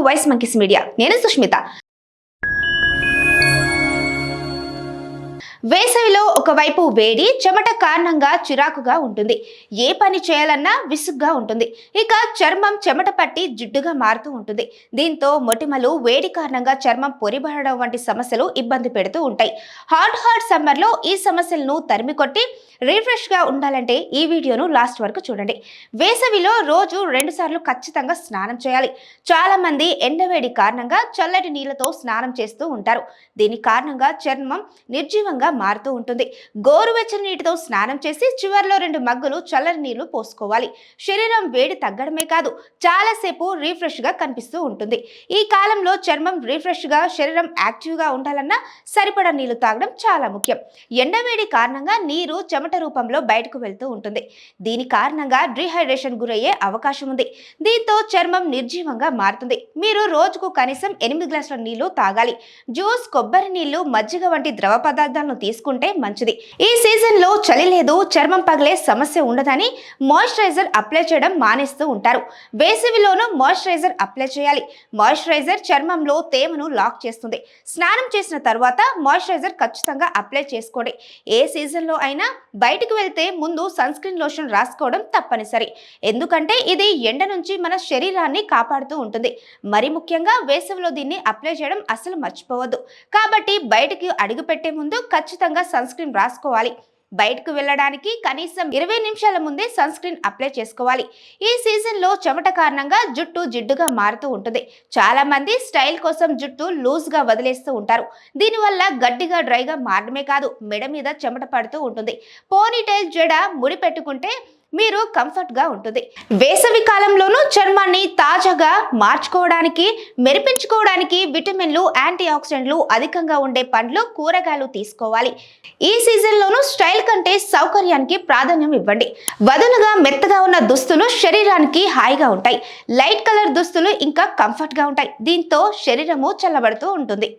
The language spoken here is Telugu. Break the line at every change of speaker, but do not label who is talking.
Voice monkeys media. నేను సుష్మిత. వేసవిలో ఒకవైపు వేడి, చెమట కారణంగా చిరాకుగా ఉంటుంది. ఏ పని చేయాలన్నా విసుగ్గా ఉంటుంది. ఇక చర్మం చెమట పట్టి జిడ్డుగా మారుతూ ఉంటుంది. దీంతో మొటిమలు, వేడి కారణంగా చర్మం పొరిబడడం వంటి సమస్యలు ఇబ్బంది పెడుతూ ఉంటాయి. హాట్ సమ్మర్లో ఈ సమస్యలను తరిమికొట్టి రిఫ్రెష్గా ఉండాలంటే ఈ వీడియోను లాస్ట్ వరకు చూడండి. వేసవిలో రోజు 2 సార్లు ఖచ్చితంగా స్నానం చేయాలి. చాలా మంది ఎండవేడి కారణంగా చల్లటి నీళ్లతో స్నానం చేస్తూ ఉంటారు. దీని కారణంగా చర్మం నిర్జీవంగా మారుతూ ఉంటుంది. గోరువెచ్చని నీటితో స్నానం చేసి చివర్లో 2 మగ్గులు చల్లని నీళ్లు పోసుకోవాలి. శరీరం వేడి తగ్గడమే కాదు, చాలాసేపు రిఫ్రెష్ గా కనిపిస్తూ ఉంటుంది. ఈ కాలంలో చర్మం రిఫ్రెష్ గా, శరీరం యాక్టివ్ గా ఉండాలన్నా సరిపడా నీళ్లు తాగడం చాలా ముఖ్యం. ఎండవేడి కారణంగా నీరు చెమట రూపంలో బయటకు వెళ్తూ ఉంటుంది. దీని కారణంగా డిహైడ్రేషన్ గురయ్యే అవకాశం ఉంది. దీంతో చర్మం నిర్జీవంగా మారుతుంది. మీరు రోజుకు కనీసం 8 గ్లాసుల నీళ్లు తాగాలి. జ్యూస్, కొబ్బరి నీళ్లు, మజ్జిగ వంటి ద్రవ పదార్థాలను తీసుకుంటే మంచిది. ఈ సీజన్ లో చలి లేదు, చర్మం పగిలే సమస్య ఉండదని మాయిశ్చరైజర్ అప్లై చేయడం మానేస్తూ ఉంటారు. వేసవిలోనూ మాయిశ్చరైజర్ అప్లై చేయాలి. మాయిశ్చరైజర్ చర్మంలో తేమను లాక్ చేస్తుంది. స్నానం చేసిన తర్వాత మాయిశ్చరైజర్ ఖచ్చితంగా అప్లై చేసుకోండి. ఏ సీజన్ లో అయినా బయటికి వెళ్తే ముందు సన్ స్క్రీన్ లోషన్ రాసుకోవడం తప్పనిసరి. ఎందుకంటే ఇది ఎండ నుంచి మన శరీరాన్ని కాపాడుతూ ఉంటుంది. మరి ముఖ్యంగా వేసవిలో దీన్ని అప్లై చేయడం అసలు మర్చిపోవద్దు. కాబట్టి బయటికి అడుగు పెట్టే ముందు ఖచ్చితంగా సన్ స్క్రీన్ రాసుకోవాలి. బయటకు వెళ్ళడానికి కనీసం 20 నిమిషాల ముందే సన్ స్క్రీన్ అప్లై చేసుకోవాలి. ఈ సీజన్ లో చెమట కారణంగా జుట్టు జిడ్డుగా మారుతూ ఉంటుంది. చాలా మంది స్టైల్ కోసం జుట్టు లూజ్ గా వదిలేస్తూ ఉంటారు. దీనివల్ల గడ్డిగా, డ్రైగా మారడమే కాదు, మెడ మీద చెమట పడుతూ ఉంటుంది. పోనీటైల్, జడ ముడి పెట్టుకుంటే మీరు కంఫర్ట్ గా ఉంటుంది. వేసవి కాలంలోనూ చర్మాన్ని తాజాగా మార్చుకోవడానికి, మెరిపించుకోవడానికి విటమిన్లు, యాంటీ ఆక్సిడెంట్లు అధికంగా ఉండే పండ్లు, కూరగాయలు తీసుకోవాలి. ఈ సీజన్ లోనూ స్టైల్ కంటే సౌకర్యానికి ప్రాధాన్యం ఇవ్వండి. వదులుగా, మెత్తగా ఉన్న దుస్తులు శరీరానికి హాయిగా ఉంటాయి. లైట్ కలర్ దుస్తులు ఇంకా కంఫర్ట్ గా ఉంటాయి. దీంతో శరీరము చల్లబడుతూ ఉంటుంది.